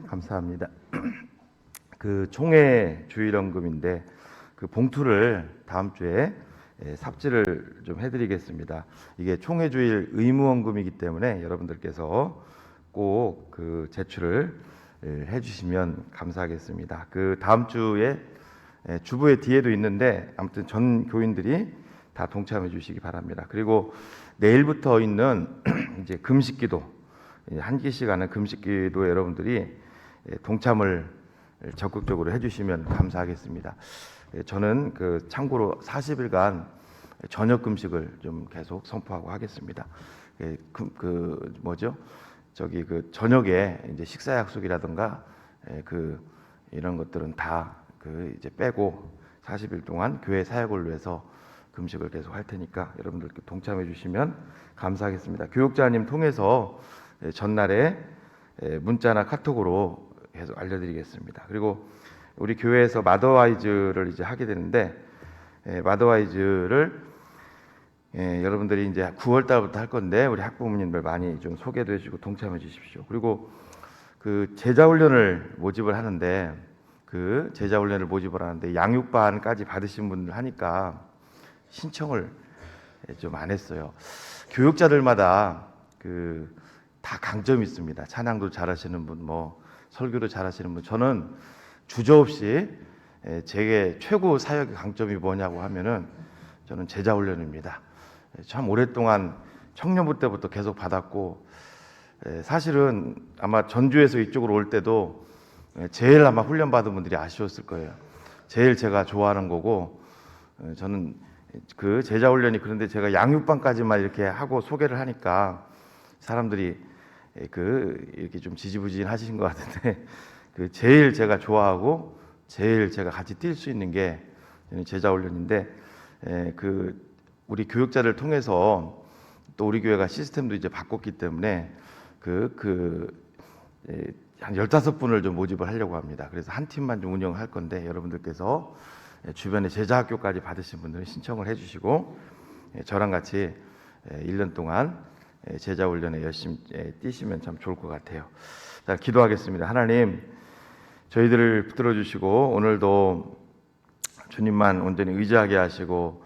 감사합니다. 그 총회 주일헌금인데 그 봉투를 다음 주에 삽질을 좀 해드리겠습니다. 이게 총회 주일 의무헌금이기 때문에 여러분들께서 꼭 그 제출을 해주시면 감사하겠습니다. 그 다음 주에 주부의 뒤에도 있는데 아무튼 전 교인들이 다 동참해 주시기 바랍니다. 그리고 내일부터 있는 이제 금식기도 한 끼씩 하는 금식기도 여러분들이 동참을 적극적으로 해주시면 감사하겠습니다. 저는 그 참고로 40일간 저녁 금식을 좀 계속 선포하고 하겠습니다. 그 저녁에 이제 식사 약속이라든가 이런 것들은 다 이제 빼고 40일 동안 교회 사역을 위해서 금식을 계속 할 테니까 여러분들께 동참해 주시면 감사하겠습니다. 교육자님 통해서 전날에 문자나 카톡으로 계속 알려드리겠습니다. 그리고 우리 교회에서 마더와이즈를 이제 하게 되는데 마더와이즈를 여러분들이 이제 9월 달부터 할 건데 우리 학부모님들 많이 좀 소개도 해주시고 동참해 주십시오. 그리고 그 제자훈련을 모집을 하는데 양육반까지 받으신 분들 하니까 신청을 좀 안 했어요. 교육자들마다 다 강점이 있습니다. 찬양도 잘하시는 분, 설교도 잘하시는 분. 저는 주저없이 제게 최고 사역의 강점이 뭐냐고 하면은 저는 제자훈련입니다. 참 오랫동안 청년부 때부터 계속 받았고, 사실은 아마 전주에서 이쪽으로 올 때도 제일 아마 훈련 받은 분들이 아쉬웠을 거예요. 제일 제가 좋아하는 거고, 저는 그 제자훈련이, 그런데 제가 양육반까지만 이렇게 하고 소개를 하니까 사람들이 이렇게 좀 지지부진하신 것 같은데, 제일 제가 좋아하고 제일 제가 같이 뛸 수 있는 게 제자훈련인데, 우리 교육자를 통해서 또 우리 교회가 시스템도 이제 바꿨기 때문에 한 15분을 좀 모집을 하려고 합니다. 그래서 한 팀만 좀 운영할 건데 여러분들께서 주변에 제자학교까지 받으신 분들은 신청을 해주시고 저랑 같이 1년 동안 제자훈련에 열심히 뛰시면 참 좋을 것 같아요. 자, 기도하겠습니다. 하나님, 저희들을 붙들어 주시고 오늘도 주님만 온전히 의지하게 하시고,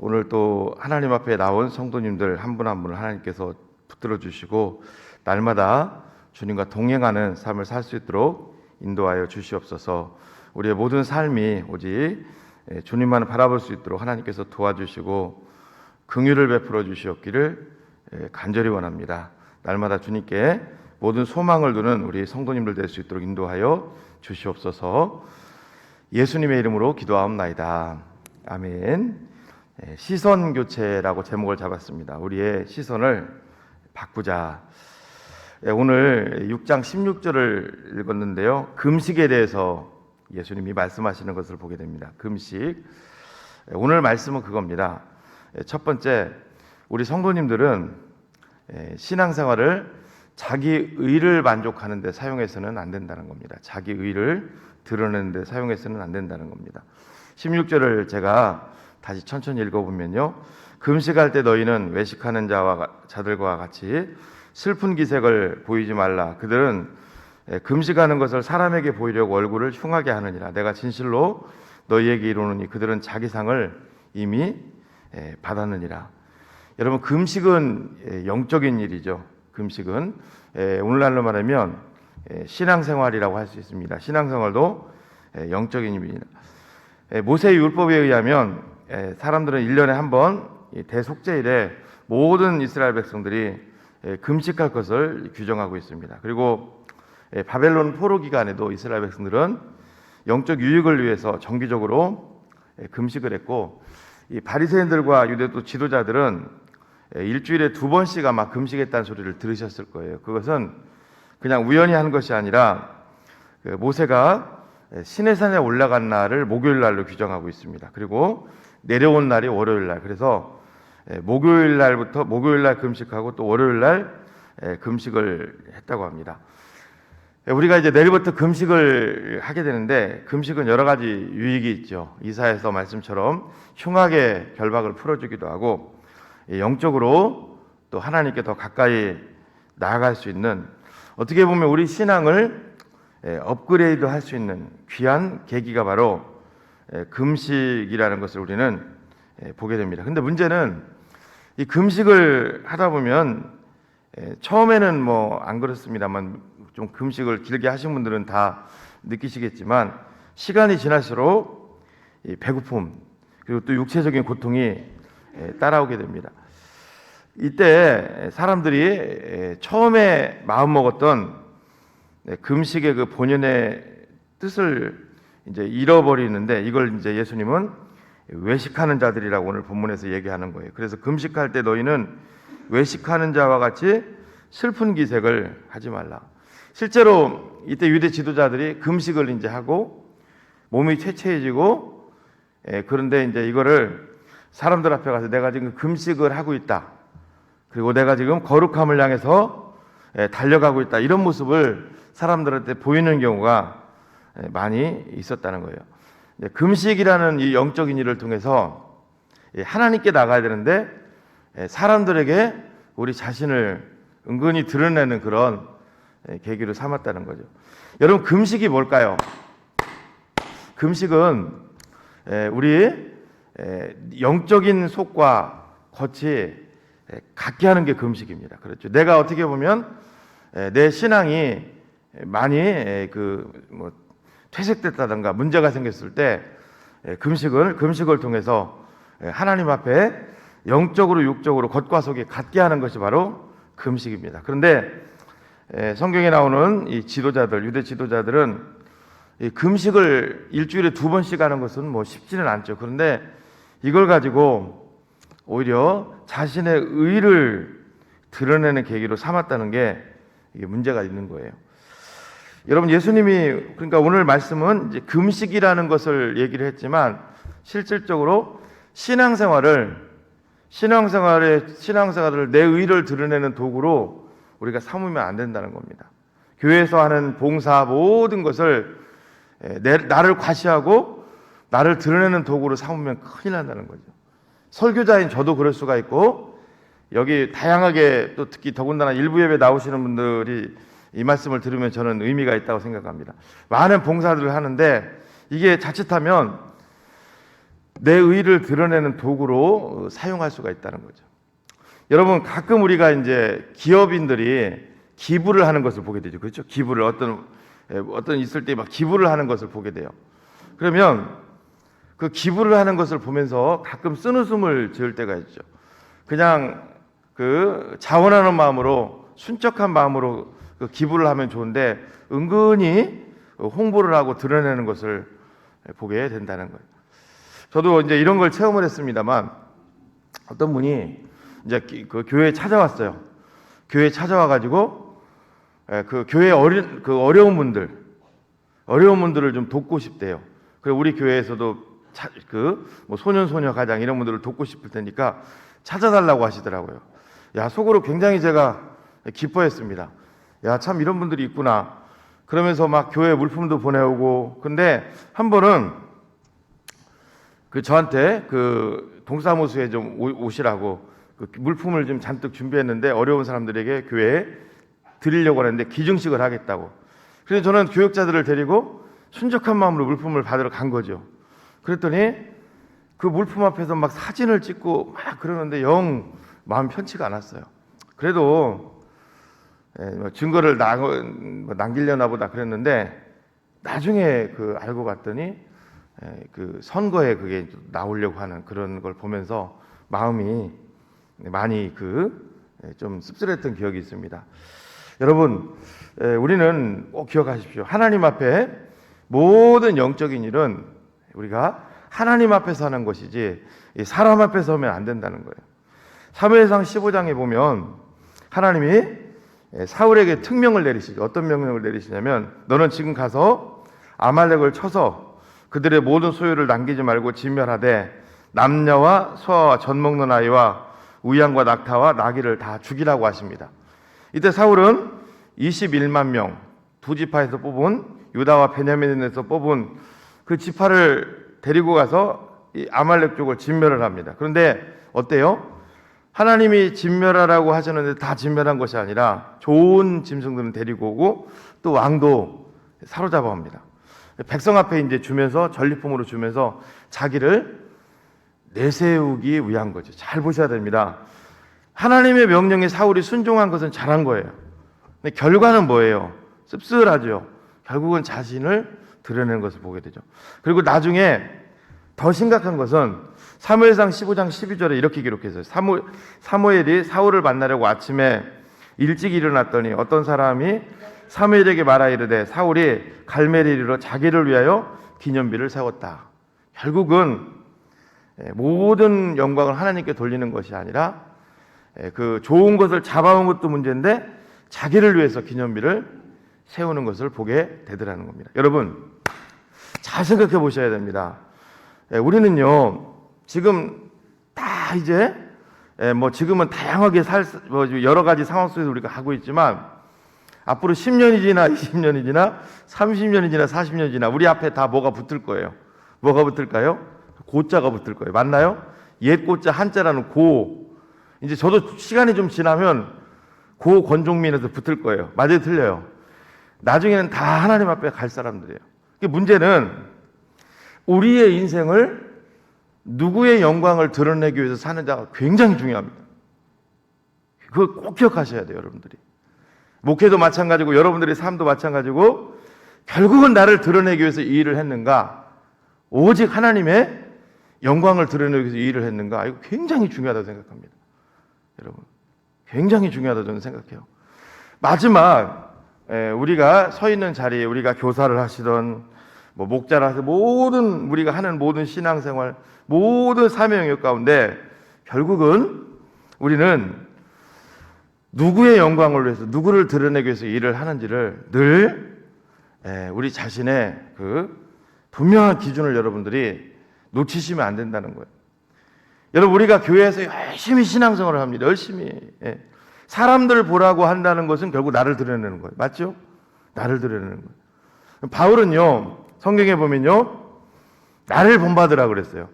오늘 또 하나님 앞에 나온 성도님들 한 분 한 분을 하나님께서 붙들어 주시고 날마다 주님과 동행하는 삶을 살 수 있도록 인도하여 주시옵소서. 우리의 모든 삶이 오직 주님만 바라볼 수 있도록 하나님께서 도와주시고 긍휼을 베풀어 주시옵기를 간절히 원합니다. 날마다 주님께 모든 소망을 두는 우리 성도님들 될 수 있도록 인도하여 주시옵소서. 예수님의 이름으로 기도하옵나이다. 아멘. 시선 교체라고 제목을 잡았습니다. 우리의 시선을 바꾸자. 오늘 6장 16절을 읽었는데요. 금식에 대해서 예수님이 말씀하시는 것을 보게 됩니다. 금식. 오늘 말씀은 그겁니다. 첫 번째, 우리 성도님들은 신앙생활을 자기 의를 만족하는 데 사용해서는 안 된다는 겁니다. 자기 의를 드러내는 데 사용해서는 안 된다는 겁니다. 16절을 제가 다시 천천히 읽어보면요. 금식할 때 너희는 외식하는 자들과 같이 슬픈 기색을 보이지 말라. 그들은 금식하는 것을 사람에게 보이려고 얼굴을 흉하게 하느니라. 내가 진실로 너희에게 이르노니 그들은 자기 상을 이미 받았느니라. 여러분, 금식은 영적인 일이죠. 금식은 오늘날로 말하면 신앙생활이라고 할 수 있습니다. 신앙생활도 영적인 일입니다. 모세의 율법에 의하면 사람들은 1년에 한 번 대속죄일에 모든 이스라엘 백성들이 금식할 것을 규정하고 있습니다. 그리고 바벨론 포로 기간에도 이스라엘 백성들은 영적 유익을 위해서 정기적으로 금식을 했고, 이 바리새인들과 유대교 지도자들은 일주일에 2번씩 아마 금식했다는 소리를 들으셨을 거예요. 그것은 그냥 우연히 한 것이 아니라 모세가 시내산에 올라간 날을 목요일 날로 규정하고 있습니다. 그리고 내려온 날이 월요일 날. 그래서 목요일 날 금식하고 또 월요일 날 금식을 했다고 합니다. 우리가 이제 내일부터 금식을 하게 되는데, 금식은 여러 가지 유익이 있죠. 이사야서 말씀처럼 흉악의 결박을 풀어주기도 하고, 영적으로 또 하나님께 더 가까이 나아갈 수 있는, 어떻게 보면 우리 신앙을 업그레이드 할 수 있는 귀한 계기가 바로 금식이라는 것을 우리는 보게 됩니다. 근데 문제는 이 금식을 하다 보면 처음에는 뭐 안 그렇습니다만 좀 금식을 길게 하신 분들은 다 느끼시겠지만 시간이 지날수록 이 배고픔 그리고 또 육체적인 고통이 따라오게 됩니다. 이때 사람들이 처음에 마음 먹었던 금식의 그 본연의 뜻을 이제 잃어버리는데 이걸 이제 예수님은 외식하는 자들이라고 오늘 본문에서 얘기하는 거예요. 그래서 금식할 때 너희는 외식하는 자와 같이 슬픈 기색을 하지 말라. 실제로 이때 유대 지도자들이 금식을 이제 하고 몸이 채채해지고 그런데 이제 이거를 사람들 앞에 가서 내가 지금 금식을 하고 있다. 그리고 내가 지금 거룩함을 향해서 달려가고 있다. 이런 모습을 사람들한테 보이는 경우가 많이 있었다는 거예요. 금식이라는 이 영적인 일을 통해서 하나님께 나가야 되는데 사람들에게 우리 자신을 은근히 드러내는 그런 계기로 삼았다는 거죠. 여러분, 금식이 뭘까요? 금식은 우리 영적인 속과 겉이 같게 하는 게 금식입니다. 그렇죠. 내가 어떻게 보면 내 신앙이 많이 퇴색됐다든가 문제가 생겼을 때 금식을 통해서 하나님 앞에 영적으로 육적으로 겉과 속이 같게 하는 것이 바로 금식입니다. 그런데 성경에 나오는 이 지도자들, 유대 지도자들은 이 금식을 일주일에 2번씩 하는 것은 뭐 쉽지는 않죠. 그런데 이걸 가지고 오히려 자신의 의를 드러내는 계기로 삼았다는 게 이게 문제가 있는 거예요. 여러분, 예수님이 그러니까 오늘 말씀은 이제 금식이라는 것을 얘기를 했지만 실질적으로 신앙생활을 내 의를 드러내는 도구로 우리가 삼으면 안 된다는 겁니다. 교회에서 하는 봉사 모든 것을 나를 과시하고 나를 드러내는 도구로 삼으면 큰일 난다는 거죠. 설교자인 저도 그럴 수가 있고 여기 다양하게 또 특히 더군다나 일부 예배 나오시는 분들이 이 말씀을 들으면 저는 의미가 있다고 생각합니다. 많은 봉사들을 하는데 이게 자칫하면 내 의를 드러내는 도구로 사용할 수가 있다는 거죠. 여러분, 가끔 우리가 이제 기업인들이 기부를 하는 것을 보게 되죠. 그렇죠? 기부를 어떤 있을 때 막 기부를 하는 것을 보게 돼요. 그러면 그 기부를 하는 것을 보면서 가끔 쓴웃음을 지을 때가 있죠. 그냥 그 자원하는 마음으로 순적한 마음으로 그 기부를 하면 좋은데 은근히 홍보를 하고 드러내는 것을 보게 된다는 거예요. 저도 이제 이런 걸 체험을 했습니다만 어떤 분이 이제 그 교회에 찾아왔어요. 교회에 찾아와가지고 그 교회 어려운 분들을 좀 돕고 싶대요. 그리고 우리 교회에서도 뭐 소년 가장 이런 분들을 돕고 싶을 테니까 찾아달라고 하시더라고요. 야, 속으로 굉장히 제가 기뻐했습니다. 야, 참 이런 분들이 있구나. 그러면서 막 교회 물품도 보내오고. 근데 한 번은 저한테 동사무소에 좀 오시라고 물품을 좀 잔뜩 준비했는데 어려운 사람들에게 교회에 드리려고 했는데 기증식을 하겠다고. 그래서 저는 교역자들을 데리고 순적한 마음으로 물품을 받으러 간 거죠. 그랬더니 그 물품 앞에서 막 사진을 찍고 막 그러는데 영 마음 편치가 않았어요. 그래도 증거를 남기려나 보다 그랬는데 나중에 알고 봤더니 선거에 그게 나오려고 하는 그런 걸 보면서 마음이 많이 좀 씁쓸했던 기억이 있습니다. 여러분, 우리는 꼭 기억하십시오. 하나님 앞에 모든 영적인 일은 우리가 하나님 앞에서 하는 것이지 사람 앞에서 하면 안 된다는 거예요. 사무엘상 15장에 보면 하나님이 사울에게 특명을 내리시죠. 어떤 명령을 내리시냐면 너는 지금 가서 아말렉을 쳐서 그들의 모든 소유를 남기지 말고 진멸하되 남녀와 소아와 젖 먹는 아이와 우양과 낙타와 나귀를 다 죽이라고 하십니다. 이때 사울은 21만 명, 두 지파에서 뽑은 유다와 베냐민에서 뽑은 그 지파를 데리고 가서 이 아말렉 쪽을 진멸을 합니다. 그런데 어때요? 하나님이 진멸하라고 하셨는데 다 진멸한 것이 아니라 좋은 짐승들은 데리고 오고 또 왕도 사로잡아 옵니다. 백성 앞에 이제 주면서 전리품으로 주면서 자기를 내세우기 위한 거죠. 잘 보셔야 됩니다. 하나님의 명령에 사울이 순종한 것은 잘한 거예요. 근데 결과는 뭐예요? 씁쓸하죠. 결국은 자신을 드러내는 것을 보게 되죠. 그리고 나중에 더 심각한 것은 사무엘상 15장 12절에 이렇게 기록했어요. 사무엘이 사울을 만나려고 아침에 일찍 일어났더니 어떤 사람이 사무엘에게 말하 이르되 사울이 갈멜에 이르러 자기를 위하여 기념비를 세웠다. 결국은 모든 영광을 하나님께 돌리는 것이 아니라 그 좋은 것을 잡아온 것도 문제인데 자기를 위해서 기념비를 세우는 것을 보게 되더라는 겁니다. 여러분 잘 생각해 보셔야 됩니다. 우리는요 지금 다 이제 지금은 다양하게 여러 가지 상황 속에서 우리가 하고 있지만 앞으로 10년이 지나 20년이 지나 30년이 지나 40년이 지나 우리 앞에 다 뭐가 붙을 거예요. 뭐가 붙을까요? 고자가 붙을 거예요. 맞나요? 옛 고자 한자라는 고. 이제 저도 시간이 좀 지나면 고 권종민에서 붙을 거예요. 맞아요? 틀려요? 나중에는 다 하나님 앞에 갈 사람들이에요. 문제는 우리의 인생을 누구의 영광을 드러내기 위해서 사는 자가 굉장히 중요합니다. 그걸 꼭 기억하셔야 돼요, 여러분들이. 목회도 마찬가지고 여러분들의 삶도 마찬가지고 결국은 나를 드러내기 위해서 이 일을 했는가? 오직 하나님의 영광을 드러내기 위해서 이 일을 했는가? 이거 굉장히 중요하다고 생각합니다. 여러분, 굉장히 중요하다고 저는 생각해요. 마지막 우리가 서 있는 자리에 우리가 교사를 하시던 목자를 하시던 모든 우리가 하는 모든 신앙생활 모든 사명 영역 가운데 결국은 우리는 누구의 영광을 위해서 누구를 드러내기 위해서 일을 하는지를 늘 우리 자신의 그 분명한 기준을 여러분들이 놓치시면 안 된다는 거예요. 여러분 우리가 교회에서 열심히 신앙생활을 합니다. 열심히 사람들 보라고 한다는 것은 결국 나를 드러내는 거예요. 맞죠? 나를 드러내는 거예요. 바울은요 성경에 보면요 나를 본받으라 그랬어요.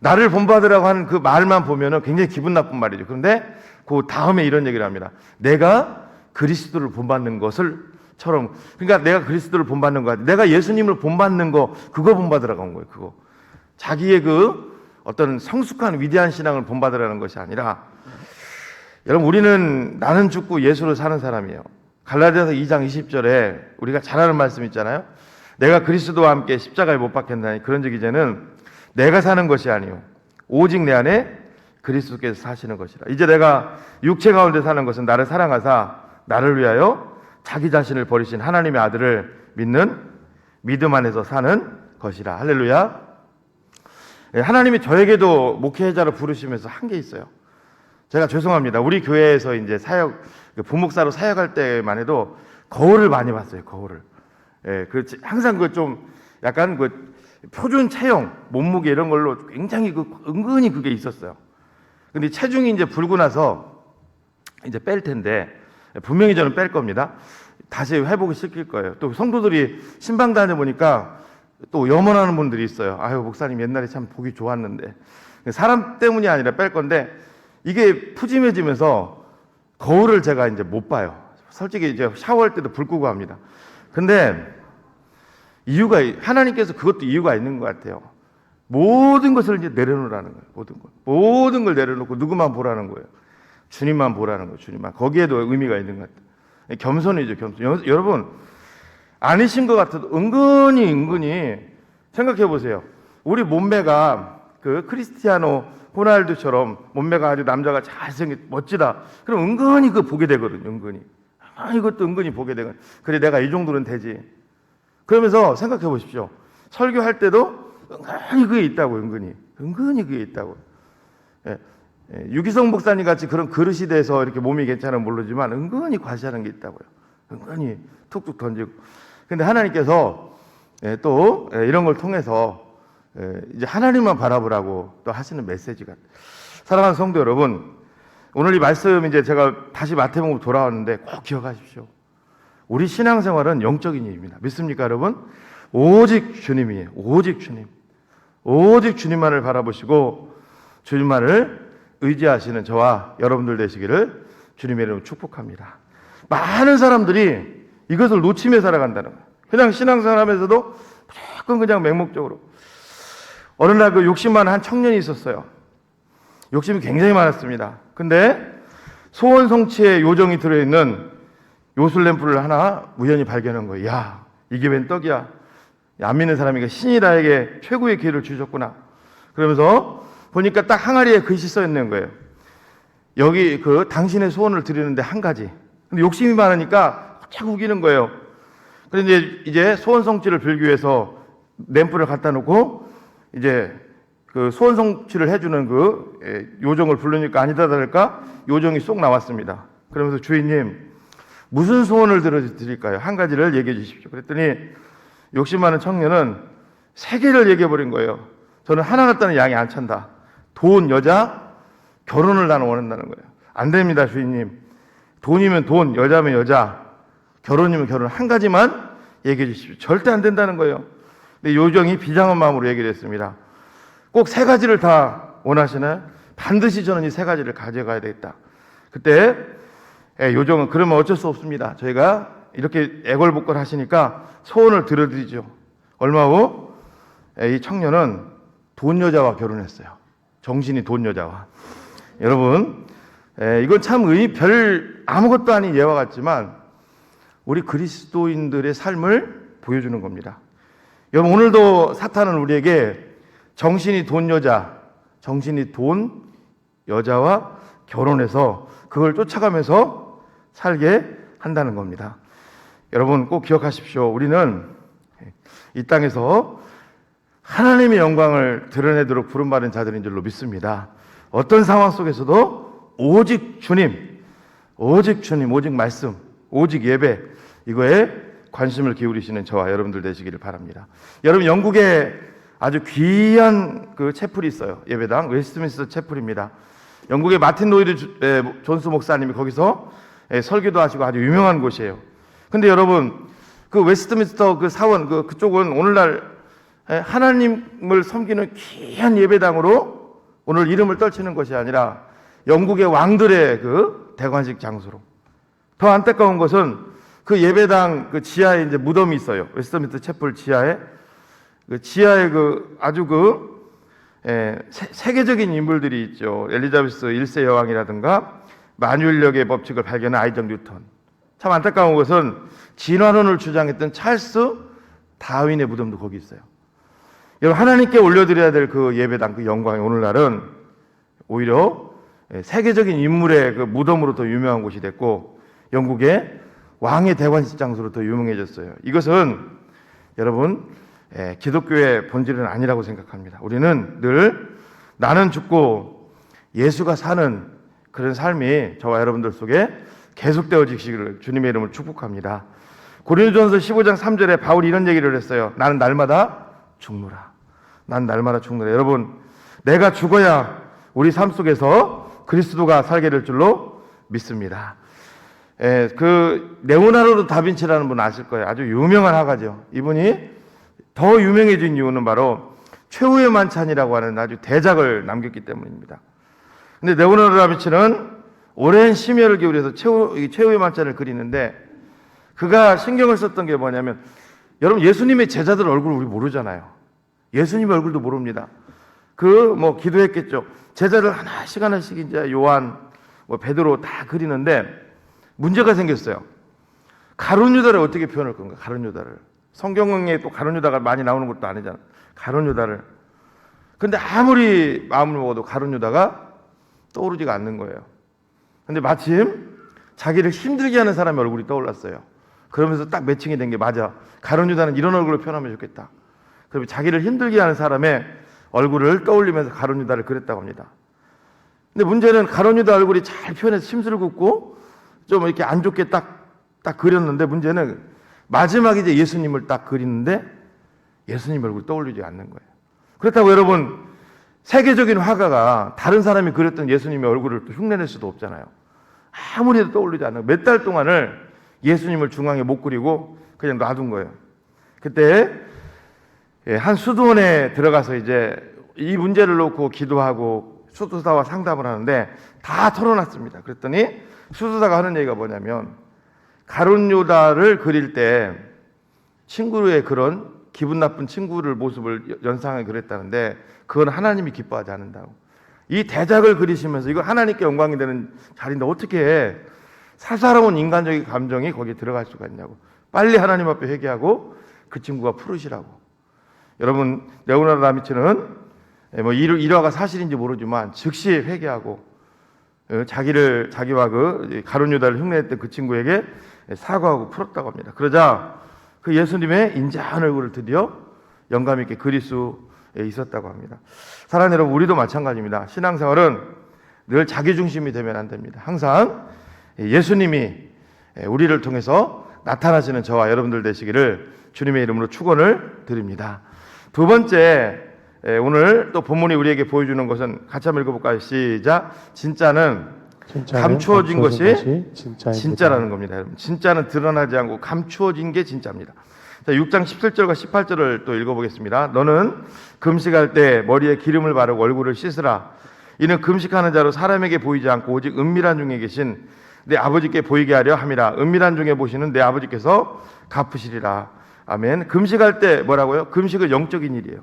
나를 본받으라고 하는 그 말만 보면은 굉장히 기분 나쁜 말이죠. 그런데 그 다음에 이런 얘기를 합니다. 내가 그리스도를 본받는 것을처럼, 그러니까 내가 그리스도를 본받는 거, 내가 예수님을 본받는 거, 그거 본받으라고 한 거예요. 그거 자기의 그 어떤 성숙한 위대한 신앙을 본받으라는 것이 아니라, 여러분 우리는 나는 죽고 예수로 사는 사람이에요. 갈라디아서 2장 20절에 우리가 잘 아는 말씀 있잖아요. 내가 그리스도와 함께 십자가에 못 박혔나니 그런즉 이제는 내가 사는 것이 아니요 오직 내 안에 그리스도께서 사시는 것이라. 이제 내가 육체 가운데 사는 것은 나를 사랑하사 나를 위하여 자기 자신을 버리신 하나님의 아들을 믿는 믿음 안에서 사는 것이라. 할렐루야. 하나님이 저에게도 목회자로 부르시면서 한 게 있어요. 제가 죄송합니다. 우리 교회에서 이제 부목사로 사역할 때만 해도 거울을 많이 봤어요. 거울을. 항상 그 좀 약간 그 표준 체형, 몸무게 이런 걸로 굉장히 은근히 그게 있었어요. 근데 체중이 이제 불고 나서 이제 뺄 텐데, 분명히 저는 뺄 겁니다. 다시 회복을 시킬 거예요. 또 성도들이 신방 다녀보니까 또 염원하는 분들이 있어요. 아유, 목사님 옛날에 참 보기 좋았는데. 사람 때문이 아니라 뺄 건데, 이게 푸짐해지면서 거울을 제가 이제 못 봐요. 솔직히 이제 샤워할 때도 불 끄고 합니다. 근데 하나님께서 그것도 이유가 있는 것 같아요. 모든 것을 이제 내려놓으라는 거예요. 모든 걸 내려놓고 누구만 보라는 거예요. 주님만 보라는 거예요. 주님만. 거기에도 의미가 있는 것 같아요. 겸손이죠, 겸손. 여러분, 아니신 것 같아도 은근히 생각해 보세요. 우리 몸매가 그 크리스티아노 호날두처럼 몸매가 아주 남자가 잘생긴 멋지다. 그럼 은근히 그거 보게 되거든요. 은근히. 이것도 은근히 보게 되거든요. 그래, 내가 이 정도는 되지. 그러면서 생각해 보십시오. 설교할 때도 은근히 그게 있다고, 은근히 그게 있다고. 유기성 목사님 같이 그런 그릇이 돼서 이렇게 몸이 괜찮으면 모르지만 은근히 과시하는 게 있다고요. 은근히 툭툭 던지고. 근데 하나님께서 또 이런 걸 통해서 이제 하나님만 바라보라고 또 하시는 메시지가. 사랑하는 성도 여러분, 오늘 이 말씀 이제 제가 다시 마태복음 돌아왔는데 꼭 기억하십시오. 우리 신앙생활은 영적인 일입니다. 믿습니까, 여러분? 오직 주님이에요. 오직 주님. 오직 주님만을 바라보시고 주님만을 의지하시는 저와 여러분들 되시기를 주님의 이름으로 축복합니다. 많은 사람들이 이것을 놓치며 살아간다는 거예요. 그냥 신앙생활하면서도 조금 그냥 맹목적으로. 어느 날 그 욕심 많은 한 청년이 있었어요. 욕심이 굉장히 많았습니다. 근데 소원 성취의 요정이 들어있는 요술램프를 하나 우연히 발견한 거예요. 야, 이게 웬 떡이야. 안 믿는 사람이니까 신이 나에게 최고의 기회를 주셨구나. 그러면서 보니까 딱 항아리에 글씨 써 있는 거예요. 여기 당신의 소원을 드리는데 한 가지. 근데 욕심이 많으니까 자꾸 우기는 거예요. 그런데 이제 소원 성취를 빌기 위해서 램프를 갖다 놓고 이제 그 소원 성취를 해주는 요정을 부르니까 아니다 다를까 요정이 쏙 나왔습니다. 그러면서 주인님 무슨 소원을 들어드릴까요? 한 가지를 얘기해 주십시오. 그랬더니 욕심 많은 청년은 3개를 얘기해 버린 거예요. 저는 하나 갖다는 양이 안 찬다. 돈, 여자, 결혼을 나는 원한다는 거예요. 안 됩니다, 주인님. 돈이면 돈, 여자면 여자, 결혼이면 결혼, 한 가지만 얘기해 주십시오. 절대 안 된다는 거예요. 근데 요정이 비장한 마음으로 얘기를 했습니다. 꼭 3가지를 다 원하시나요? 반드시 저는 이 3가지를 가져가야 되겠다. 그때 요정은 그러면 어쩔 수 없습니다. 저희가 이렇게 애걸복걸 하시니까 소원을 들어드리죠. 얼마 후 이 청년은 돈 여자와 결혼했어요. 정신이 돈 여자와. 여러분, 이건 참 별 아무것도 아닌 예와 같지만 우리 그리스도인들의 삶을 보여주는 겁니다. 여러분, 오늘도 사탄은 우리에게 정신이 돈 여자, 정신이 돈 여자와 결혼해서 그걸 쫓아가면서 살게 한다는 겁니다. 여러분 꼭 기억하십시오. 우리는 이 땅에서 하나님의 영광을 드러내도록 부름받은 자들인 줄로 믿습니다. 어떤 상황 속에서도 오직 주님, 오직 말씀, 오직 예배, 이거에 관심을 기울이시는 저와 여러분들 되시기를 바랍니다. 여러분, 영국에 아주 귀한 그 채플이 있어요. 예배당 웨스트민스터 채플입니다. 영국의 마틴 노이드 존스 목사님이 거기서 설교도 하시고 아주 유명한 곳이에요. 근데 여러분, 그 웨스트민스터 그 사원 그쪽은 오늘날 하나님을 섬기는 귀한 예배당으로 오늘 이름을 떨치는 것이 아니라 영국의 왕들의 그 대관식 장소로. 더 안타까운 것은 그 예배당 그 지하에 이제 무덤이 있어요. 웨스트민스터 채플 지하에 지하에 아주 세계적인 인물들이 있죠. 엘리자베스 1세 여왕이라든가 만유인력의 법칙을 발견한 아이작 뉴턴. 참 안타까운 것은 진화론을 주장했던 찰스 다윈의 무덤도 거기 있어요. 여러분, 하나님께 올려드려야 될 그 예배당 그 영광이 오늘날은 오히려 세계적인 인물의 그 무덤으로 더 유명한 곳이 됐고 영국의 왕의 대관식 장소로 더 유명해졌어요. 이것은 여러분 기독교의 본질은 아니라고 생각합니다. 우리는 늘 나는 죽고 예수가 사는 그런 삶이 저와 여러분들 속에 계속되어지기를 주님의 이름으로 축복합니다. 고린도전서 15장 3절에 바울이 이런 얘기를 했어요. 나는 날마다 죽노라. 난 날마다 죽노라. 여러분, 내가 죽어야 우리 삶 속에서 그리스도가 살게 될 줄로 믿습니다. 그 레오나르도 다빈치라는 분 아실 거예요. 아주 유명한 화가죠. 이분이 더 유명해진 이유는 바로 최후의 만찬이라고 하는 아주 대작을 남겼기 때문입니다. 근데 레오나르도 다빈치는 오랜 심혈을 기울여서 최후의 만찬을 그리는데 그가 신경을 썼던 게 뭐냐면, 여러분 예수님의 제자들 얼굴 우리 모르잖아요. 예수님 얼굴도 모릅니다. 기도했겠죠. 제자들 하나씩 이제 요한, 베드로 다 그리는데 문제가 생겼어요. 가룟 유다를 어떻게 표현할 건가? 가룟 유다를. 성경에 또 가룟 유다가 많이 나오는 것도 아니잖아. 가룟 유다를. 근데 아무리 마음을 먹어도 가룟 유다가 떠오르지가 않는 거예요. 근데 마침 자기를 힘들게 하는 사람의 얼굴이 떠올랐어요. 그러면서 딱 매칭이 된 게 맞아. 가룟 유다는 이런 얼굴로 표현하면 좋겠다. 그러면 자기를 힘들게 하는 사람의 얼굴을 떠올리면서 가룟 유다를 그렸다고 합니다. 근데 문제는 가룟 유다 얼굴이 잘 표현해서 심술을 긋고 좀 이렇게 안 좋게 딱 그렸는데 문제는 마지막에 이제 예수님을 딱 그리는데 예수님 얼굴이 떠올리지 않는 거예요. 그렇다고 여러분, 세계적인 화가가 다른 사람이 그렸던 예수님의 얼굴을 또 흉내낼 수도 없잖아요. 아무리 해도 떠올리지 않는 몇 달 동안을 예수님을 중앙에 못 그리고 그냥 놔둔 거예요. 그때 한 수도원에 들어가서 이제 이 문제를 놓고 기도하고 수도사와 상담을 하는데 다 털어놨습니다. 그랬더니 수도사가 하는 얘기가 뭐냐면, 가룟 유다를 그릴 때 친구의 그런 기분 나쁜 친구를 모습을 연상하게 그랬다는데, 그건 하나님이 기뻐하지 않는다고. 이 대작을 그리시면서 이거 하나님께 영광이 되는 자리인데 어떻게 사사로운 인간적인 감정이 거기에 들어갈 수가 있냐고. 빨리 하나님 앞에 회개하고 그 친구가 풀으시라고. 여러분, 레오나르도 다빈치는 뭐 일화가 사실인지 모르지만 즉시 회개하고 자기와 그 가룟 유다를 흉내냈던 그 친구에게 사과하고 풀었다고 합니다. 그러자 그 예수님의 인자한 얼굴을 드디어 영감 있게 그릴 수 있었다고 합니다. 사랑하는 여러분, 우리도 마찬가지입니다. 신앙생활은 늘 자기중심이 되면 안 됩니다. 항상 예수님이 우리를 통해서 나타나시는 저와 여러분들 되시기를 주님의 이름으로 축원을 드립니다. 두 번째, 오늘 또 본문이 우리에게 보여주는 것은 같이 한번 읽어볼까요? 시작. 진짜는 감추어진 것이 진짜라는 겁니다. 여러분, 진짜는 드러나지 않고 감추어진 게 진짜입니다. 자, 6장 17절과 18절을 또 읽어보겠습니다. 너는 금식할 때 머리에 기름을 바르고 얼굴을 씻으라. 이는 금식하는 자로 사람에게 보이지 않고 오직 은밀한 중에 계신 내 아버지께 보이게 하려 함이라. 은밀한 중에 보시는 내 아버지께서 갚으시리라. 아멘. 금식할 때 뭐라고요? 금식은 영적인 일이에요.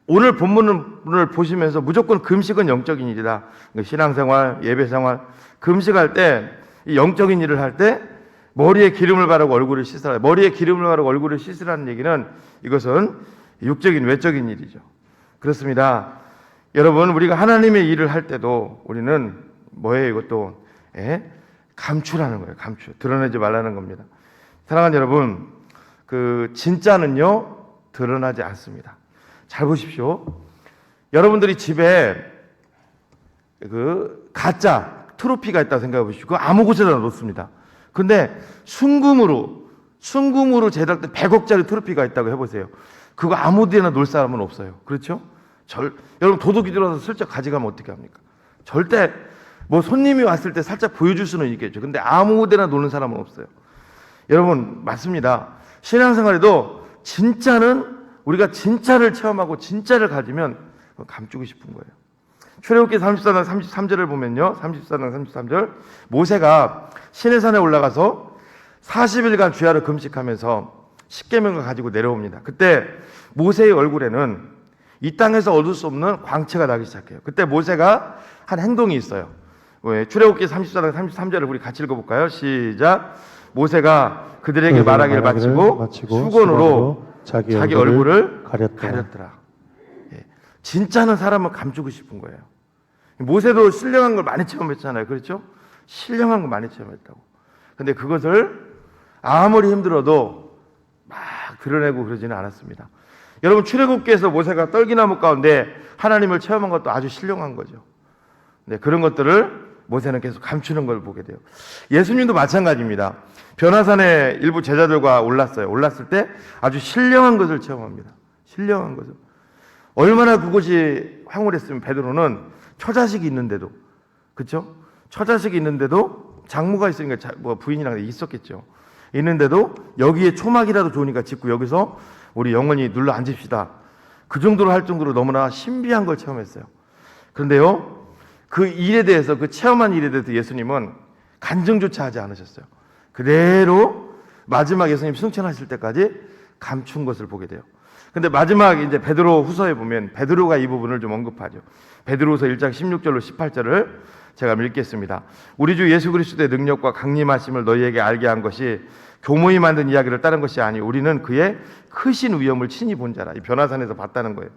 오늘 본문을 보시면서 무조건 금식은 영적인 일이다. 신앙생활, 예배생활, 금식할 때, 영적인 일을 할 때 머리에 기름을 바르고 얼굴을 씻으라. 머리에 기름을 바르고 얼굴을 씻으라는 얘기는 이것은 육적인, 외적인 일이죠. 그렇습니다. 여러분, 우리가 하나님의 일을 할 때도 우리는 뭐예요? 이것도 감추라는 거예요. 감추. 드러내지 말라는 겁니다. 사랑하는 여러분, 그 진짜는요 드러나지 않습니다. 잘 보십시오. 여러분들이 집에 그 가짜 트로피가 있다고 생각해 보시고 그거 아무 곳에나 놓습니다. 근데 순금으로 제작된 100억짜리 트로피가 있다고 해보세요. 그거 아무 데나 놓을 사람은 없어요. 그렇죠? 여러분, 도둑이 들어와서 슬쩍 가져가면 어떻게 합니까? 절대 뭐 손님이 왔을 때 살짝 보여줄 수는 있겠죠. 근데 아무 데나 놓는 사람은 없어요. 여러분, 맞습니다. 신앙생활에도 진짜는 우리가 진짜를 체험하고 진짜를 가지면 감추고 싶은 거예요. 출애굽기 34장 33절을 보면요. 34장 33절. 모세가 시내산에 올라가서 40일간 주야를 금식하면서 십계명을 가지고 내려옵니다. 그때 모세의 얼굴에는 이 땅에서 얻을 수 없는 광채가 나기 시작해요. 그때 모세가 한 행동이 있어요. 출애굽기 34장 33절을 우리 같이 읽어볼까요? 시작. 모세가 그들에게 말하기를 마치고 수건으로 자기 얼굴을 가렸더라. 진짜는 사람을 감추고 싶은 거예요. 모세도 신령한 걸 많이 체험했잖아요. 그렇죠? 신령한 걸 많이 체험했다고. 근데 그것을 아무리 힘들어도 막 드러내고 그러지는 않았습니다. 여러분, 출애굽기에서 모세가 떨기나무 가운데 하나님을 체험한 것도 아주 신령한 거죠. 네, 그런 것들을 모세는 계속 감추는 걸 보게 돼요. 예수님도 마찬가지입니다. 변화산에 일부 제자들과 올랐어요. 올랐을 때 아주 신령한 것을 체험합니다. 신령한 것을. 얼마나 그곳이 황홀했으면 베드로는 처자식이 있는데도, 그렇죠? 처자식이 있는데도 장모가 있으니까 뭐 부인이랑 있었겠죠. 있는데도 여기에 초막이라도 좋으니까 짓고 여기서 우리 영원히 눌러 앉읍시다. 그 정도로 할 정도로 너무나 신비한 걸 체험했어요. 그런데요, 그 일에 대해서, 그 체험한 일에 대해서 예수님은 간증조차 하지 않으셨어요. 그대로 마지막 예수님 승천하실 때까지 감춘 것을 보게 돼요. 근데 마지막 이제 베드로 후서에 보면 베드로가 이 부분을 좀 언급하죠. 베드로후서 1장 16절로 18절을 제가 읽겠습니다. 우리 주 예수 그리스도의 능력과 강림하심을 너희에게 알게 한 것이 교모이 만든 이야기를 따른 것이 아니 우리는 그의 크신 위엄을 친히 본 자라. 이 변화산에서 봤다는 거예요.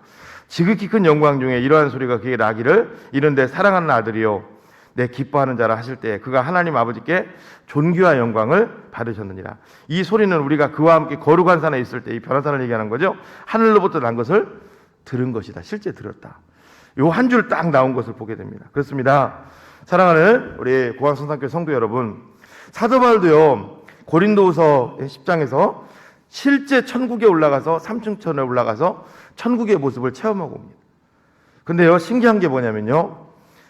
지극히 큰 영광 중에 이러한 소리가 그에게 나기를 이른데 사랑하는 아들이요 내 기뻐하는 자라 하실 때 그가 하나님 아버지께 존귀와 영광을 받으셨느니라. 이 소리는 우리가 그와 함께 거룩한 산에 있을 때 이 변화산을 얘기하는 거죠. 하늘로부터 난 것을 들은 것이다. 실제 들었다. 요 한 줄 딱 나온 것을 보게 됩니다. 그렇습니다. 사랑하는 우리 고강성산교회 성도 여러분, 사도 바울도요 고린도후서 10장에서 실제 천국에 올라가서 3층천에 올라가서 천국의 모습을 체험하고 옵니다. 근데요 신기한 게 뭐냐면요,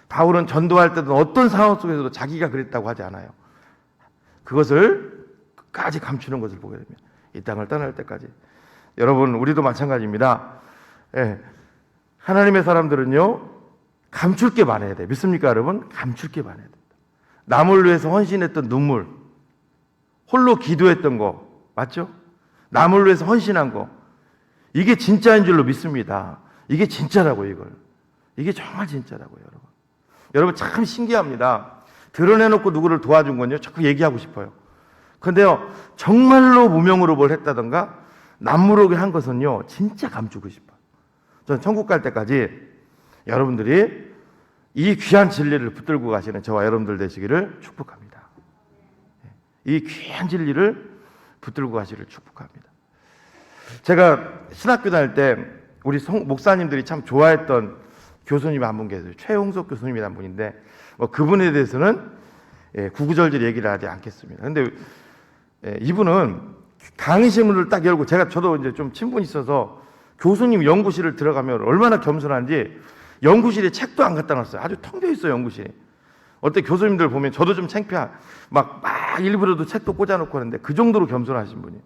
바울은 전도할 때도 어떤 상황 속에서도 자기가 그랬다고 하지 않아요. 그것을 끝까지 감추는 것을 보게 됩니다. 이 땅을 떠날 때까지. 여러분, 우리도 마찬가지입니다. 예. 하나님의 사람들은요 감출 게 많아야 돼. 믿습니까, 여러분? 감출 게 많아야 된다. 남을 위해서 헌신했던 눈물, 홀로 기도했던 거, 맞죠? 남을 위해서 헌신한 거, 이게 진짜인 줄로 믿습니다. 이게 진짜라고, 이걸. 이게 정말 진짜라고요, 여러분. 여러분 참 신기합니다. 드러내놓고 누구를 도와준 건요, 자꾸 얘기하고 싶어요. 근데요, 정말로 무명으로 뭘 했다던가 남무르게 한 것은요, 진짜 감추고 싶어요. 전 천국 갈 때까지 여러분들이 이 귀한 진리를 붙들고 가시는 저와 여러분들 되시기를 축복합니다. 이 귀한 진리를 붙들고 가시기를 축복합니다. 제가 신학교 다닐 때 우리 목사님들이 참 좋아했던 교수님이 한 분 계세요. 최홍석 교수님이라는 분인데 그분에 대해서는 구구절절 얘기를 하지 않겠습니다. 근데 이분은 강의실문을 딱 열고, 저도 이제 좀 친분이 있어서 교수님 연구실을 들어가면 얼마나 겸손한지 연구실에 책도 안 갖다 놨어요. 아주 텅 비어 있어요, 연구실이. 어때 교수님들 보면 저도 좀 창피한, 막 일부러도 책도 꽂아놓고 하는데 그 정도로 겸손하신 분이.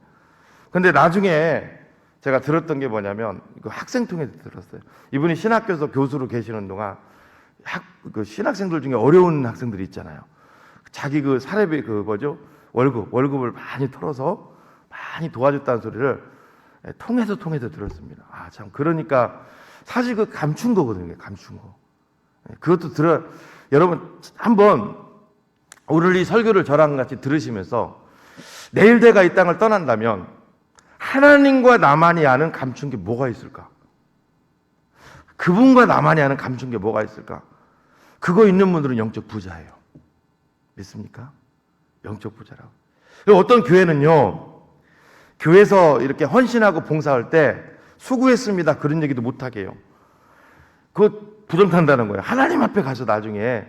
근데 나중에 제가 들었던 게 뭐냐면, 그 학생 통해서 들었어요. 이분이 신학교에서 교수로 계시는 동안 그 신학생들 중에 어려운 학생들이 있잖아요. 자기 그 사례비 월급을 많이 털어서 많이 도와줬다는 소리를 통해서 들었습니다. 아, 참, 그러니까 사실 그 감춘 거거든요, 감춘 거. 그것도 여러분 한번 오늘 이 설교를 저랑 같이 들으시면서 내일 내가 이 땅을 떠난다면 하나님과 나만이 아는 감춘 게 뭐가 있을까? 그분과 나만이 아는 감춘 게 뭐가 있을까? 그거 있는 분들은 영적 부자예요. 믿습니까? 영적 부자라고. 어떤 교회는요, 교회에서 이렇게 헌신하고 봉사할 때 수고했습니다 그런 얘기도 못하게 해요. 그거 부정탄다는 거예요. 하나님 앞에 가서 나중에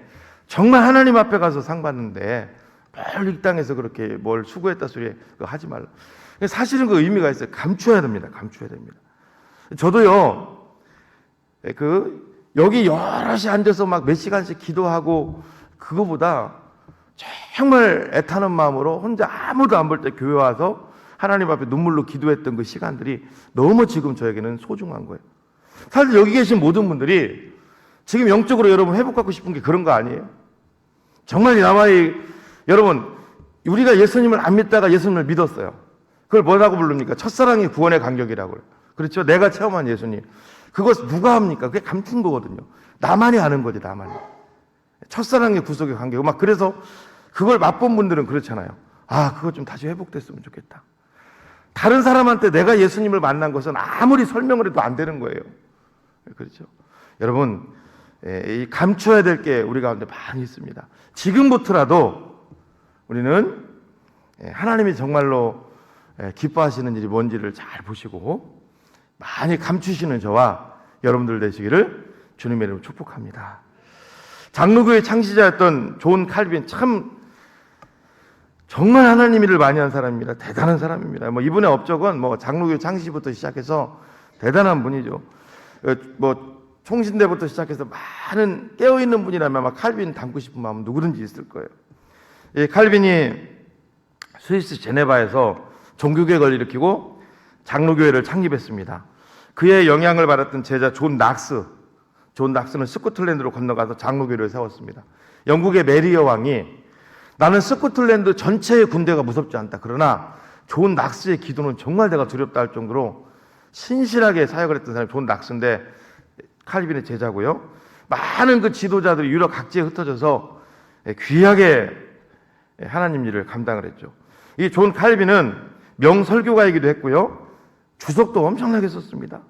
정말 하나님 앞에 가서 상 받는데 뭘 이 땅에서 그렇게 뭘 수고했다 소리 그거 하지 말라. 사실은 그 의미가 있어요. 감춰야 됩니다. 감춰야 됩니다. 저도요, 여기 여럿이 앉아서 막 몇 시간씩 기도하고 그거보다 정말 애타는 마음으로 혼자 아무도 안 볼 때 교회 와서 하나님 앞에 눈물로 기도했던 그 시간들이 너무 지금 저에게는 소중한 거예요. 사실 여기 계신 모든 분들이 지금 영적으로 여러분 회복하고 싶은 게 그런 거 아니에요? 정말 여러분, 우리가 예수님을 안 믿다가 예수님을 믿었어요. 그걸 뭐라고 부릅니까? 첫사랑이 구원의 간격이라고요. 그렇죠? 내가 체험한 예수님. 그것 누가 합니까? 그게 감춘 거거든요. 나만이 아는 거지, 나만이. 첫사랑의 구속의 간격. 막 그래서 그걸 맛본 분들은 그렇잖아요. 아, 그거 좀 다시 회복됐으면 좋겠다. 다른 사람한테 내가 예수님을 만난 것은 아무리 설명을 해도 안 되는 거예요. 그렇죠? 여러분, 이 감춰야 될 게 우리 가운데 많이 있습니다. 지금부터라도 우리는 하나님이 정말로 기뻐하시는 일이 뭔지를 잘 보시고 많이 감추시는 저와 여러분들 되시기를 주님의 이름으로 축복합니다. 장로교의 창시자였던 존 칼빈, 참 정말 하나님 일을 많이 한 사람입니다. 대단한 사람입니다. 이분의 업적은 장로교 창시부터 시작해서 대단한 분이죠. 총신대부터 시작해서 많은 깨어있는 분이라면 아마 칼빈 닮고 싶은 마음은 누구든지 있을 거예요. 칼빈이 스위스 제네바에서 종교개혁을 일으키고 장로교회를 창립했습니다. 그의 영향을 받았던 제자 존 낙스는 스코틀랜드로 건너가서 장로교회를 세웠습니다. 영국의 메리어 왕이 나는 스코틀랜드 전체의 군대가 무섭지 않다. 그러나 존 낙스의 기도는 정말 내가 두렵다 할 정도로 신실하게 사역을 했던 사람이 존 낙스인데 칼빈의 제자고요. 많은 그 지도자들이 유럽 각지에 흩어져서 귀하게 하나님 일을 감당을 했죠. 이 존 칼빈은 명설교가이기도 했고요. 주석도 엄청나게 썼습니다.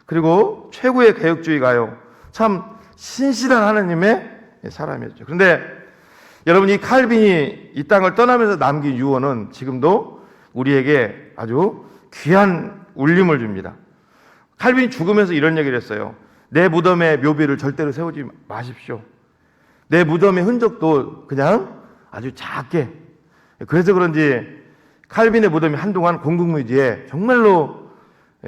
그리고 최고의 개혁주의가요. 참 신실한 하나님의 사람이었죠. 그런데 여러분, 이 칼빈이 이 땅을 떠나면서 남긴 유언은 지금도 우리에게 아주 귀한 울림을 줍니다. 칼빈이 죽으면서 이런 얘기를 했어요. 내 무덤에 묘비를 절대로 세우지 마십시오. 내 무덤의 흔적도 그냥 아주 작게. 그래서 그런지 칼빈의 무덤이 한동안 공동묘지에 정말로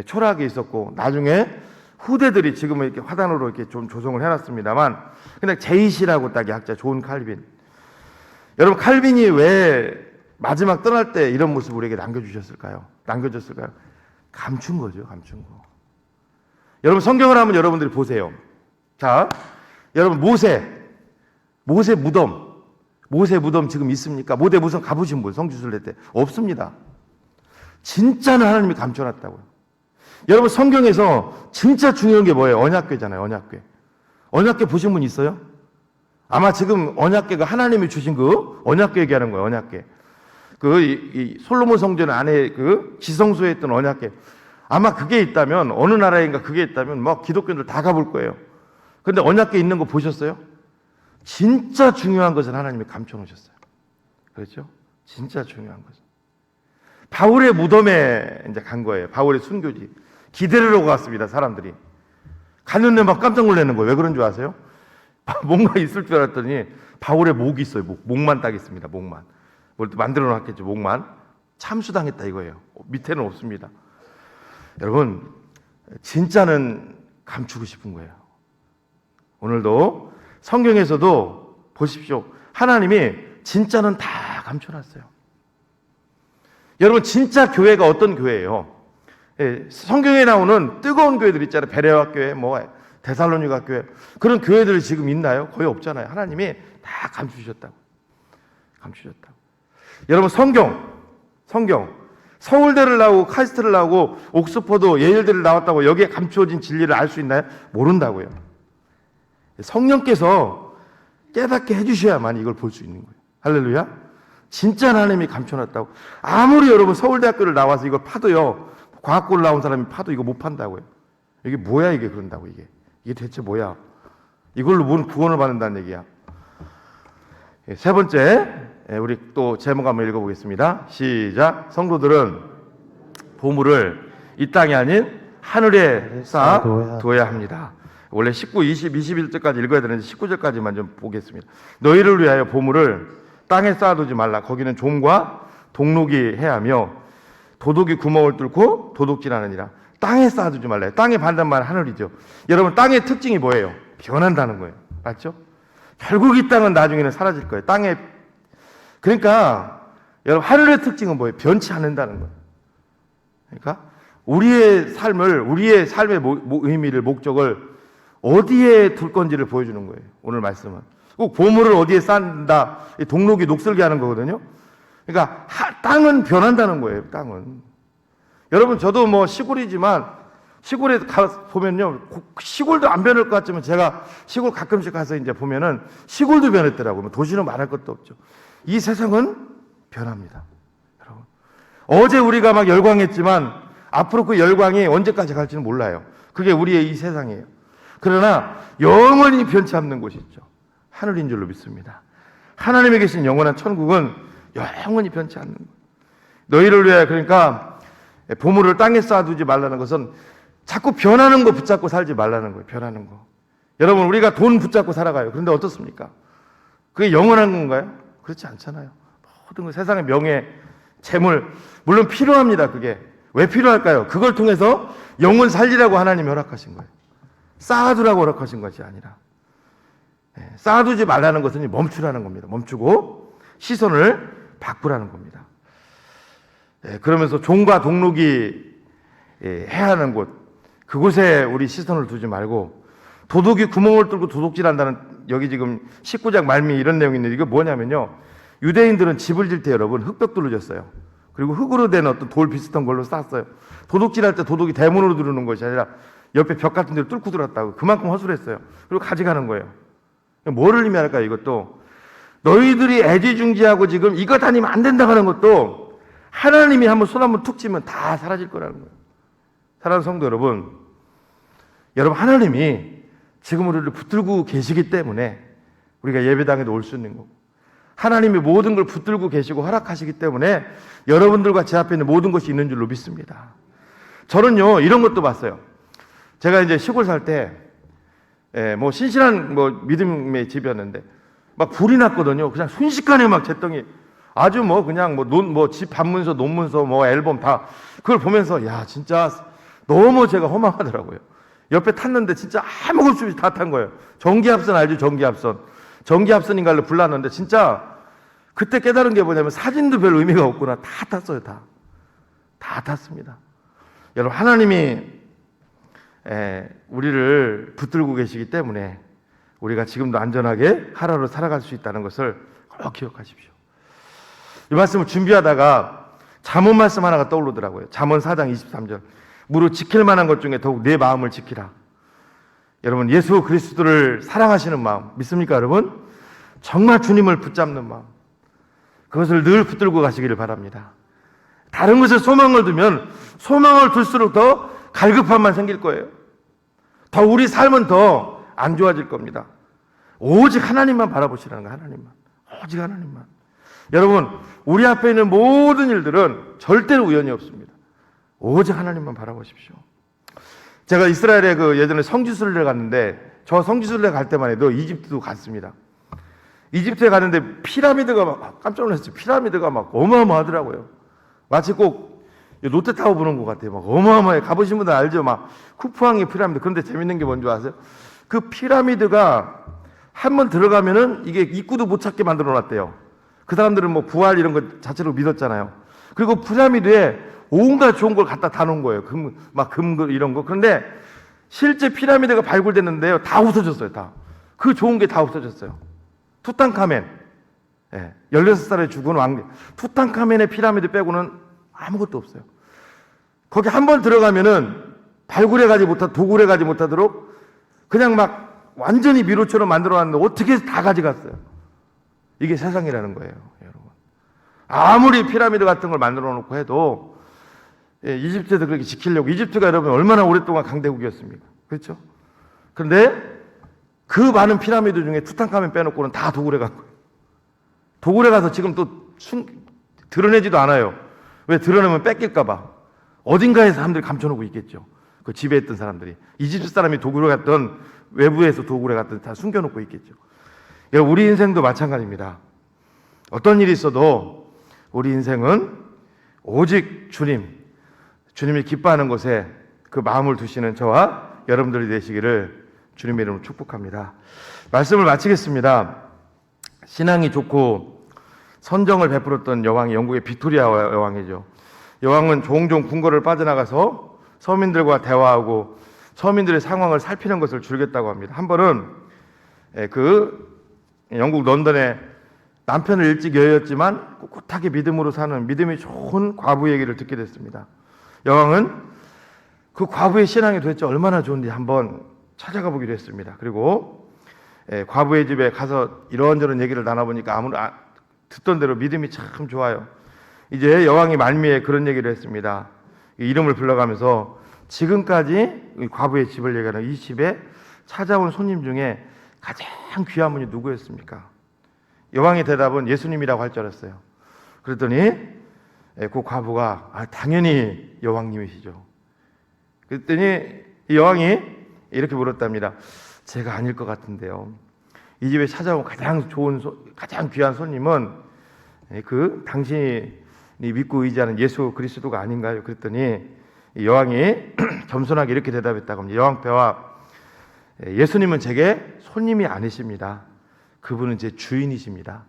초라하게 있었고, 나중에 후대들이 지금은 이렇게 화단으로 이렇게 좀 조성을 해놨습니다만, 그냥 제이시라고 딱 약자 존 칼빈. 여러분, 칼빈이 왜 마지막 떠날 때 이런 모습을 우리에게 남겨줬을까요? 감춘 거죠, 감춘 거. 여러분, 성경을 한번 여러분들이 보세요. 자, 여러분 모세 무덤 지금 있습니까? 모세 무덤 가보신 분 성지순례 때 없습니다. 진짜는 하나님이 감춰놨다고요. 여러분 성경에서 진짜 중요한 게 뭐예요? 언약궤잖아요. 언약궤 보신 분 있어요? 아마 지금 언약궤가 하나님이 주신 그 언약궤 얘기하는 거예요. 언약궤. 이 솔로몬 성전 안에 그 지성소에 있던 언약궤. 아마 그게 있다면 어느 나라인가 그게 있다면 막 기독교인들 다 가볼 거예요. 근데 언약궤 있는 거 보셨어요? 진짜 중요한 것은 하나님이 감춰 놓으셨어요. 그렇죠? 진짜 중요한 것은. 바울의 무덤에 이제 간 거예요. 바울의 순교지. 기다리러 갔습니다. 사람들이. 갔는데 막 깜짝 놀라는 거예요. 왜 그런 줄 아세요? 뭔가 있을 줄 알았더니 바울의 목이 있어요. 목만 딱 있습니다. 목만. 뭘 또 만들어 놨겠죠. 목만. 참수당했다 이거예요. 밑에는 없습니다. 여러분 진짜는 감추고 싶은 거예요. 오늘도 성경에서도 보십시오. 하나님이 진짜는 다 감춰놨어요. 여러분 진짜 교회가 어떤 교회예요? 성경에 나오는 뜨거운 교회들 있잖아요. 베레아 교회, 데살로니가 교회. 그런 교회들이 지금 있나요? 거의 없잖아요. 하나님이 다 감추셨다고. 여러분 성경 서울대를 나오고 카이스트를 나오고 옥스퍼드 예일대를 나왔다고 여기에 감추어진 진리를 알 수 있나요? 모른다고요. 성령께서 깨닫게 해주셔야만 이걸 볼 수 있는 거예요. 할렐루야. 진짜 하나님이 감춰놨다고. 아무리 여러분 서울대학교를 나와서 이걸 파도요, 과학고를 나온 사람이 파도 이거 못 판다고요. 이게 뭐야 이게 그런다고. 이게 대체 뭐야. 이걸로 뭔 구원을 받는다는 얘기야. 세 번째, 우리 또 제목 한번 읽어보겠습니다. 시작. 성도들은 보물을 이 땅이 아닌 하늘에 쌓아둬야 합니다. 원래 19, 20, 21절까지 읽어야 되는데 19절까지만 좀 보겠습니다. 너희를 위하여 보물을 땅에 쌓아두지 말라. 거기는 좀과 동록이 해하며 도둑이 구멍을 뚫고 도둑질하느니라. 땅에 쌓아두지 말라. 땅의 반대말 하늘이죠. 여러분 땅의 특징이 뭐예요? 변한다는 거예요. 맞죠? 결국 이 땅은 나중에는 사라질 거예요. 그러니까 여러분 하늘의 특징은 뭐예요? 변치 않는다는 거예요. 그러니까 우리의 삶의 의미를, 목적을 어디에 둘 건지를 보여주는 거예요. 오늘 말씀은 꼭 보물을 어디에 쌓는다, 동록이 녹슬게 하는 거거든요. 그러니까 땅은 변한다는 거예요. 땅은. 여러분 저도 시골이지만 시골에 가 보면요, 시골도 안 변할 것 같지만 제가 시골 가끔씩 가서 이제 보면은 시골도 변했더라고요. 도시는 말할 것도 없죠. 이 세상은 변합니다. 여러분 어제 우리가 막 열광했지만 앞으로 그 열광이 언제까지 갈지는 몰라요. 그게 우리의 이 세상이에요. 그러나 영원히 변치 않는 곳이 있죠. 하늘인 줄로 믿습니다. 하나님에 계신 영원한 천국은 영원히 변치 않는 거예요. 너희를 위하여, 그러니까 보물을 땅에 쌓아두지 말라는 것은 자꾸 변하는 거 붙잡고 살지 말라는 거예요. 변하는 거. 여러분 우리가 돈 붙잡고 살아가요. 그런데 어떻습니까? 그게 영원한 건가요? 그렇지 않잖아요. 모든 거, 세상의 명예, 재물, 물론 필요합니다. 그게 왜 필요할까요? 그걸 통해서 영혼 살리라고 하나님이 허락하신 거예요. 쌓아두라고 허락하신 것이 아니라, 쌓아두지 말라는 것은 멈추라는 겁니다. 멈추고 시선을 바꾸라는 겁니다. 그러면서 종과 동록이 해하는 곳, 그곳에 우리 시선을 두지 말고, 도둑이 구멍을 뚫고 도둑질한다는, 여기 지금 19장 말미 이런 내용이 있는데, 이거 뭐냐면요, 유대인들은 집을 질 때 여러분 흙벽돌로 졌어요. 그리고 흙으로 된 어떤 돌 비슷한 걸로 쌓았어요. 도둑질할 때 도둑이 대문으로 들어오는 것이 아니라 옆에 벽 같은 데를 뚫고 들어왔다고. 그만큼 허술했어요. 그리고 가져가는 거예요. 뭐를 의미할까요? 이것도 너희들이 애지중지하고 지금 이거 다니면 안 된다고 하는 것도 하나님이 한번 손 한번 툭 치면 다 사라질 거라는 거예요. 사랑하는 성도 여러분, 하나님이 지금 우리를 붙들고 계시기 때문에 우리가 예배당에도 올 수 있는 거고, 하나님이 모든 걸 붙들고 계시고 허락하시기 때문에 여러분들과 제 앞에 있는 모든 것이 있는 줄로 믿습니다. 저는요 이런 것도 봤어요. 제가 이제 시골 살 때 신실한 믿음의 집이었는데 막 불이 났거든요. 그냥 순식간에 막 잿더니 아주 집 반문서, 논문서, 앨범 다 그걸 보면서 야 진짜 너무 제가 허망하더라고요. 옆에 탔는데 진짜 아무 것 없이 다 탄 거예요. 전기합선 알죠? 전기합선인가를 불났는데 진짜 그때 깨달은 게 뭐냐면 사진도 별 의미가 없구나. 다 탔어요. 다 탔습니다. 여러분 하나님이 우리를 붙들고 계시기 때문에 우리가 지금도 안전하게 하루를 살아갈 수 있다는 것을 꼭 기억하십시오. 이 말씀을 준비하다가 잠언 말씀 하나가 떠오르더라고요. 잠언 4장 23절. 무릇 지킬 만한 것 중에 더욱 내 마음을 지키라. 여러분, 예수 그리스도를 사랑하시는 마음 믿습니까, 여러분? 정말 주님을 붙잡는 마음, 그것을 늘 붙들고 가시기를 바랍니다. 다른 것에 소망을 두면 소망을 둘수록 더 갈급함만 생길 거예요. 더 우리 삶은 더 안 좋아질 겁니다. 오직 하나님만 바라보시라는 거예요. 하나님만. 오직 하나님만. 여러분, 우리 앞에 있는 모든 일들은 절대로 우연이 없습니다. 오직 하나님만 바라보십시오. 제가 이스라엘에 예전에 성지순례를 갔는데, 저 성지순례 갈 때만 해도 이집트도 갔습니다. 이집트에 가는데 피라미드가 막 깜짝 놀랐어요. 피라미드가 막 어마어마하더라고요. 마치 꼭 롯데타워 보는 것 같아요. 막 어마어마해. 가보신 분들 알죠? 막 쿠푸항의 피라미드. 그런데 재밌는 게 뭔지 아세요? 그 피라미드가 한번 들어가면은 이게 입구도 못 찾게 만들어 놨대요. 그 사람들은 뭐 부활 이런 거 자체로 믿었잖아요. 그리고 피라미드에 온갖 좋은 걸 갖다 다 놓은 거예요. 금 이런 거. 그런데 실제 피라미드가 발굴됐는데요, 다 없어졌어요. 다. 그 좋은 게 다 없어졌어요. 투탕카멘, 16살에 죽은 왕, 투탕카멘의 피라미드 빼고는 아무것도 없어요. 거기 한번 들어가면은 발굴해가지 도굴해가지 못하도록 그냥 막 완전히 미로처럼 만들어놨는데 어떻게 다 가져갔어요. 이게 세상이라는 거예요, 여러분. 아무리 피라미드 같은 걸 만들어 놓고 해도 이집트에서 그렇게 지키려고, 이집트가 여러분 얼마나 오랫동안 강대국이었습니까? 그렇죠? 그런데 그 많은 피라미드 중에 투탕카멘 빼놓고는 다 도굴해 간 거예요. 도굴해 가서 지금 또 드러내지도 않아요. 왜? 드러내면 뺏길까봐. 어딘가에 사람들이 감춰놓고 있겠죠. 그 지배했던 사람들이. 이집트 사람이 도굴해 갔던, 외부에서 도굴해 갔던 다 숨겨놓고 있겠죠. 우리 인생도 마찬가지입니다. 어떤 일이 있어도 우리 인생은 오직 주님이 기뻐하는 것에 그 마음을 두시는 저와 여러분들이 되시기를 주님의 이름으로 축복합니다. 말씀을 마치겠습니다. 신앙이 좋고 선정을 베풀었던 여왕이 영국의 빅토리아 여왕이죠. 여왕은 종종 궁궐을 빠져나가서 서민들과 대화하고 서민들의 상황을 살피는 것을 즐겼다고 합니다. 한 번은 영국 런던에 남편을 일찍 여였지만 꿋꿋하게 믿음으로 사는 믿음이 좋은 과부 얘기를 듣게 됐습니다. 여왕은 그 과부의 신앙이 도대체 얼마나 좋은지 한번 찾아가 보기로 했습니다. 그리고 과부의 집에 가서 이런저런 얘기를 나눠보니까 듣던 대로 믿음이 참 좋아요. 이제 여왕이 말미에 그런 얘기를 했습니다. 이름을 불러가면서 지금까지 과부의 집을 얘기하는 이 집에 찾아온 손님 중에 가장 귀한 분이 누구였습니까? 여왕의 대답은 예수님이라고 할 줄 알았어요. 그랬더니 그 과부가 당연히 여왕님이시죠. 그랬더니 이 여왕이 이렇게 물었답니다. 제가 아닐 것 같은데요. 이 집에 찾아온 가장 귀한 손님은 당신이 믿고 의지하는 예수 그리스도가 아닌가요? 그랬더니 이 여왕이 겸손하게 이렇게 대답했다고 합니다. 여왕폐하, 예수님은 제게 손님이 아니십니다. 그분은 제 주인이십니다.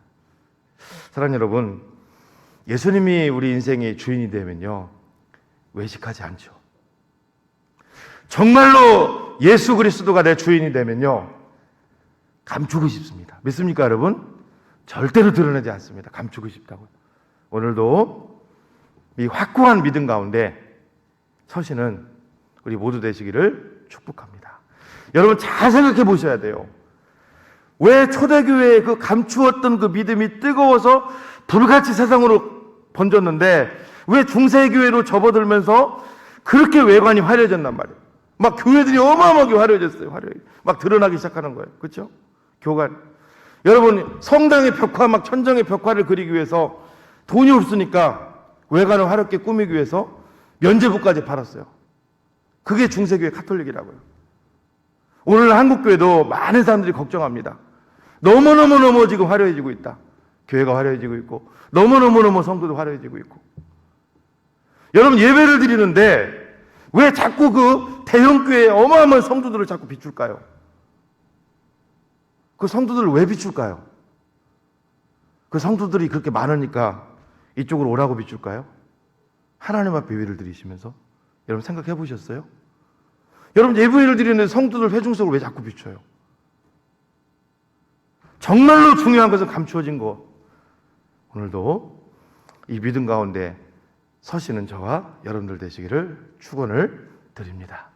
사랑하는 여러분, 예수님이 우리 인생의 주인이 되면요, 외식하지 않죠. 정말로 예수 그리스도가 내 주인이 되면요, 감추고 싶습니다. 믿습니까, 여러분? 절대로 드러내지 않습니다. 감추고 싶다고요. 오늘도 이 확고한 믿음 가운데 서시는 우리 모두 되시기를 축복합니다. 여러분, 잘 생각해 보셔야 돼요. 왜 초대교회의 그 감추었던 그 믿음이 뜨거워서 불같이 세상으로 번졌는데 왜 중세교회로 접어들면서 그렇게 외관이 화려해졌단 말이에요. 막 교회들이 어마어마하게 화려해졌어요. 막 드러나기 시작하는 거예요. 그렇죠? 교관. 여러분, 성당의 벽화, 막 천정의 벽화를 그리기 위해서 돈이 없으니까 외관을 화렵게 꾸미기 위해서 면제부까지 팔았어요. 그게 중세교회 카톨릭이라고요. 오늘 한국교회도 많은 사람들이 걱정합니다. 너무너무 지금 화려해지고 있다. 교회가 화려해지고 있고 너무너무 성도도 화려해지고 있고. 여러분, 예배를 드리는데 왜 자꾸 그 대형교회의 어마어마한 성도들을 자꾸 비출까요? 그 성도들을 왜 비출까요? 그 성도들이 그렇게 많으니까 이쪽으로 오라고 비출까요? 하나님 앞에 예배를 드리시면서 여러분 생각해 보셨어요? 여러분, 예배를 드리는 성도들 회중석을 왜 자꾸 비춰요? 정말로 중요한 것은 감추어진 것. 오늘도 이 믿음 가운데 서시는 저와 여러분들 되시기를 축원을 드립니다.